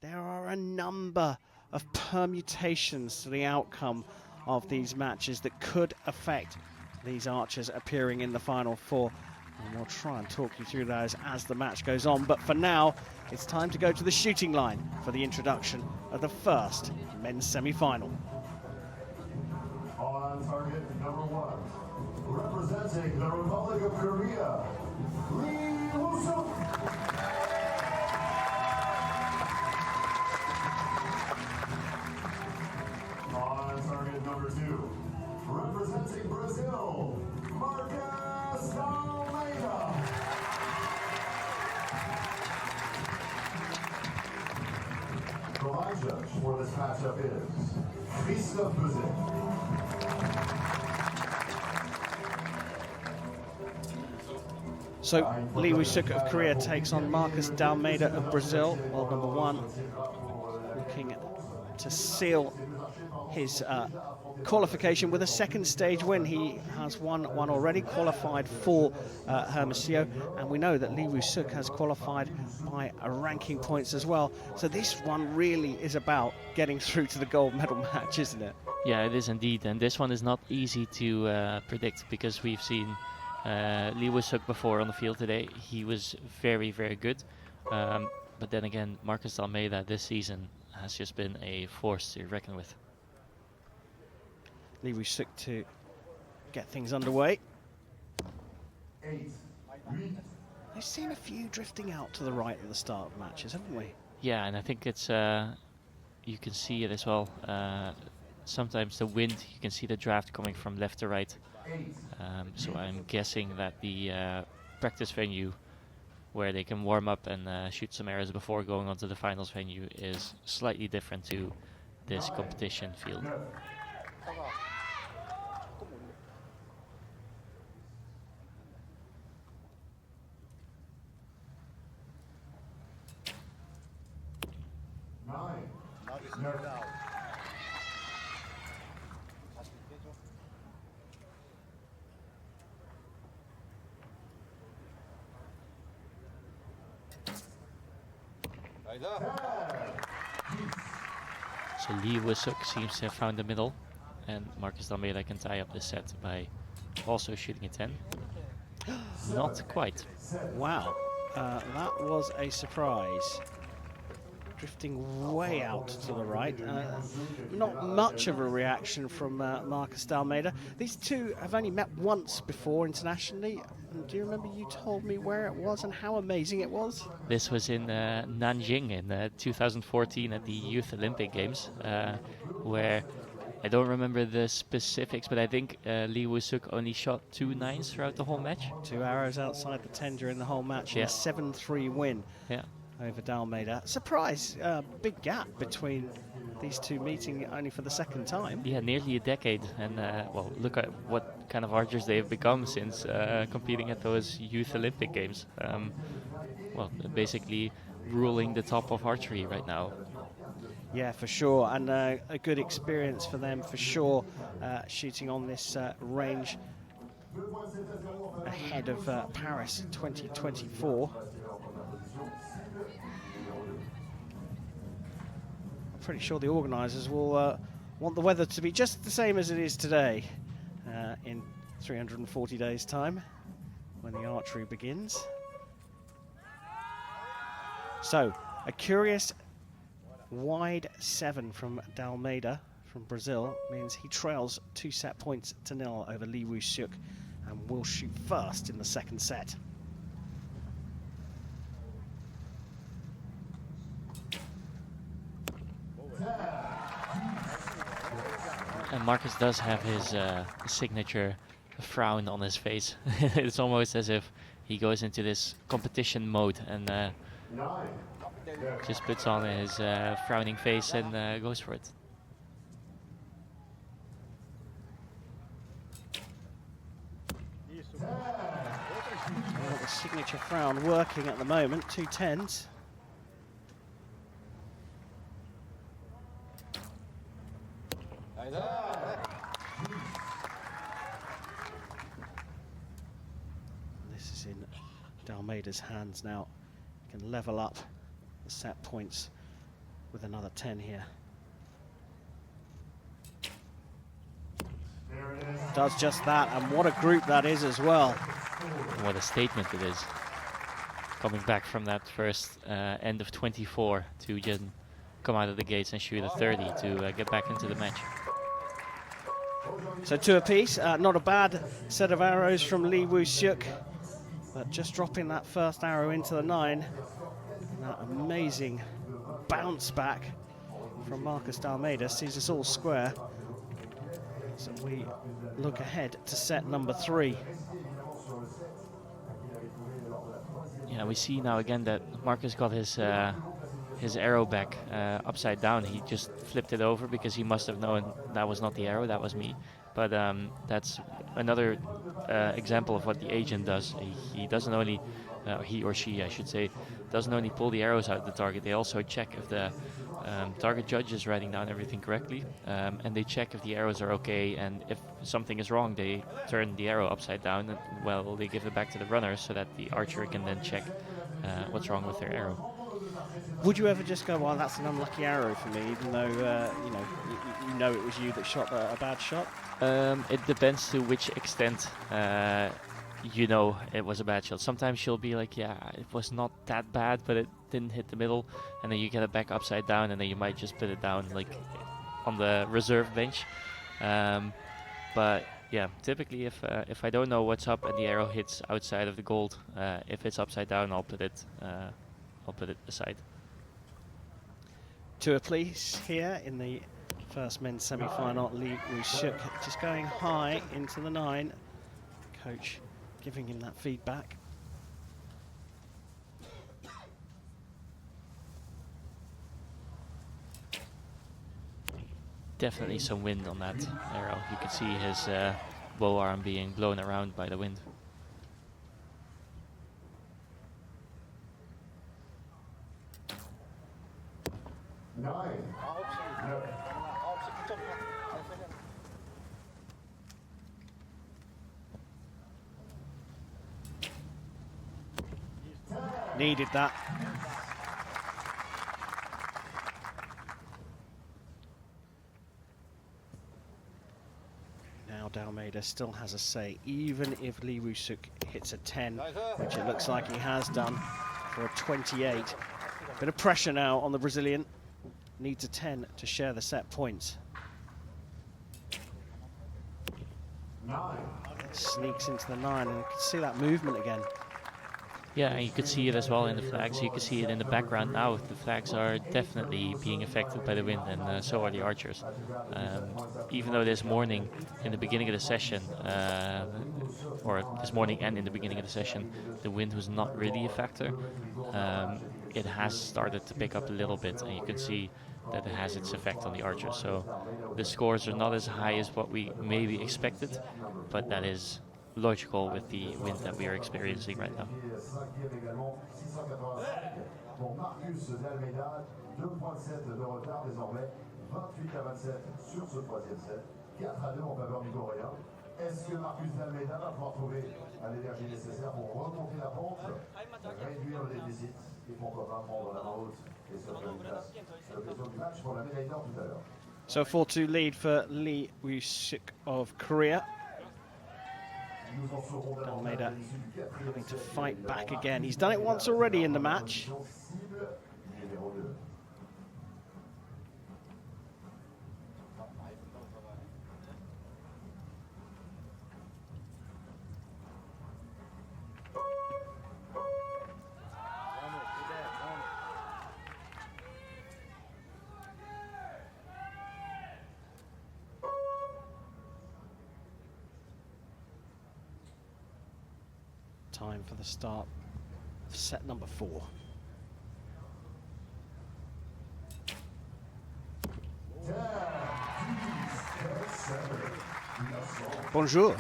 there are a number of permutations to the outcome of these matches that could affect these archers appearing in the final four. And we'll try and talk you through those as the match goes on. But for now, it's time to go to the shooting line for the introduction of the first men's semi-final. On target number 1, representing the Republic of Korea, Lee Woo-suk. On target number 2, representing Brazil, Marcus Almeida. The line judge for this matchup is Christophe Buzet. So Lee Woo-suk of Korea takes on Marcus Almeida of Brazil, world number 1, looking to seal his qualification with a second stage win. He has won one already, qualified for Hermosillo, and we know that Lee Woo-suk has qualified by ranking points as well. So this one really is about getting through to the gold medal match, isn't it? Yeah, it is indeed, and this one is not easy to predict because we've seen Lee Woo-suk before on the field today. He was very, very good, but then again, Marcus Almeida this season has just been a force to reckon with. Lee Woo-suk to get things underway. 8. We've seen a few drifting out to the right at the start of matches, haven't we? Yeah, and I think it's you can see it as well. Sometimes the wind, you can see the draft coming from left to right. So I'm guessing that the practice venue where they can warm up and shoot some arrows before going on to the finals venue is slightly different to this competition field. So Lee Woo-suk seems to have found the middle, and Marcus Almeida can tie up the set by also shooting a 10. Not quite. Wow, that was a surprise. Drifting way out to the right. Not much of a reaction from Marcus Almeida. These two have only met once before internationally. And do you remember you told me where it was and how amazing it was? This was in Nanjing in 2014 at the Youth Olympic Games, where I don't remember the specifics, but I think Lee Woo-suk only shot 2 9s throughout the whole match. 2 arrows outside the 10 during the whole match, yeah. And a 7-3 win. Yeah. Over Almeida. Surprise, big gap between these two meeting only for the second time. Yeah, nearly a decade. And well, look at what kind of archers they have become since competing at those Youth Olympic Games. Well, basically ruling the top of archery right now. Yeah, for sure, and a good experience for them for sure, shooting on this range ahead of Paris 2024. Pretty sure the organisers will want the weather to be just the same as it is today in 340 days' time when the archery begins. So, a curious wide 7 from Almeida from Brazil means he trails 2 set points to 0 over Lee Woo-suk and will shoot first in the second set. And Marcus does have his signature frown on his face. It's almost as if he goes into this competition mode and just puts on his frowning face and goes for it. Well, the signature frown working at the moment, 2 10s. This is in Almeida's hands now. He can level up the set points with another 10 here. Does just that, and what a group that is as well. What a statement it is. Coming back from that first end of 24 to just come out of the gates and shoot a 30 to get back into the match. So 2 apiece, not a bad set of arrows from Lee Woo-seok, but just dropping that first arrow into the 9. And that amazing bounce back from Marcus D'Almeida sees us all square. So we look ahead to set number 3. Yeah, we see now again that Marcus got his arrow back upside down. He just flipped it over because he must have known that was not the arrow, that was me. But that's another example of what the agent does. He doesn't only, he or she I should say, doesn't only pull the arrows out of the target, they also check if the target judge is writing down everything correctly, and they check if the arrows are okay, and if something is wrong they turn the arrow upside down and, well, they give it back to the runner so that the archer can then check what's wrong with their arrow. Would you ever just go, well, that's an unlucky arrow for me, even though you know it was you that shot a bad shot? It depends to which extent you know it was a bad shot. Sometimes you'll be like, yeah, it was not that bad, but it didn't hit the middle, and then you get it back upside down, and then you might just put it down like on the reserve bench. But yeah, typically if I don't know what's up and the arrow hits outside of the gold, if it's upside down, I'll put it aside. 2 apiece here in the first men's semi-final. Lee Woo-seok just going high into the 9. Coach giving him that feedback. Definitely some wind on that arrow. You can see his bow arm being blown around by the wind. Needed that. Now D'Almeida still has a say, even if Lee Woo-seok hits a 10, which it looks like he has done for a 28. Bit of pressure now on the Brazilian. Needs a 10 to share the set points. Sneaks into the 9, and you can see that movement again. Yeah, and you could see it as well in the flags. You can see it in the background now. The flags are definitely being affected by the wind, and so are the archers. Even though this morning, in the beginning of the session, or this morning and in the beginning of the session, the wind was not really a factor, it has started to pick up a little bit, and you can see that it has its effect on the archers. So the scores are not as high as what we maybe expected, but that is logical with the wind that we are experiencing right now. Pour Marcus D'Almeida, 2 points de set de retard désormais, 28-27 sur ce 3e set, 4-2 en faveur du Coréen. Est-ce que Marcus D'Almeida va pouvoir trouver l'énergie nécessaire pour remonter la pente, réduire le déficit et pourquoi pas prendre la main haute et se faire une place? C'est l'occasion du match pour la médaille d'or tout à l'heure. So 4-2 lead for Lee Woo-seok of Korea. D'Almeida having to fight back again. He's done it once already in the match. Time for the start of set number 4. Bonjour.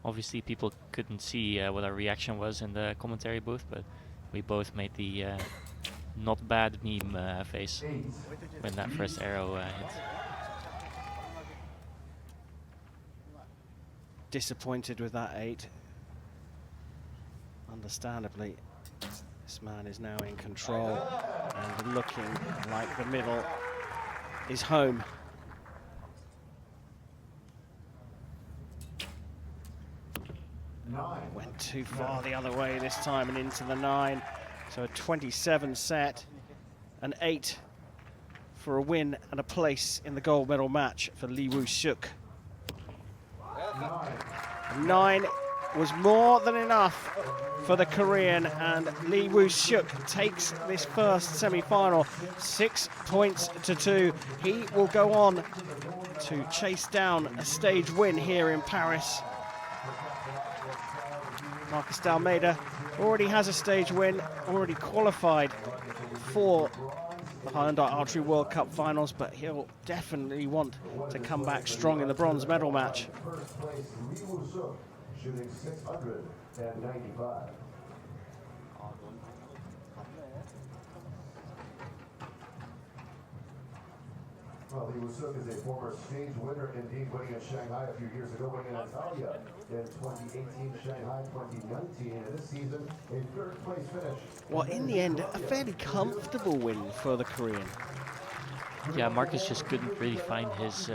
Obviously people couldn't see what our reaction was in the commentary booth, but we both made the not bad meme face when that first arrow hit. disappointed with that 8. Understandably, this man is now in control and looking like the middle is home. Went too far the other way this time and into the 9. So a 27 set, an 8 for a win and a place in the gold medal match for Lee Woo-suk. 9 was more than enough for the Korean, and Lee Woo-suk takes this first semi-final 6 points to 2. He will go on to chase down a stage win here in Paris. Marcus D'Almeida already has a stage win, already qualified for the Hyundai Archery World Cup finals, but he'll definitely want to come back strong in the bronze medal match. First place, Lee Woo-suk, shooting 695. Well, Lee Woo-suk is a former stage winner, indeed, winning in Shanghai a few years ago, winning in Italia in 2018, Shanghai 2019, and this season, a third-place finish. Well, in the end, a fairly comfortable win for the Korean. Yeah, Marcus just couldn't really find his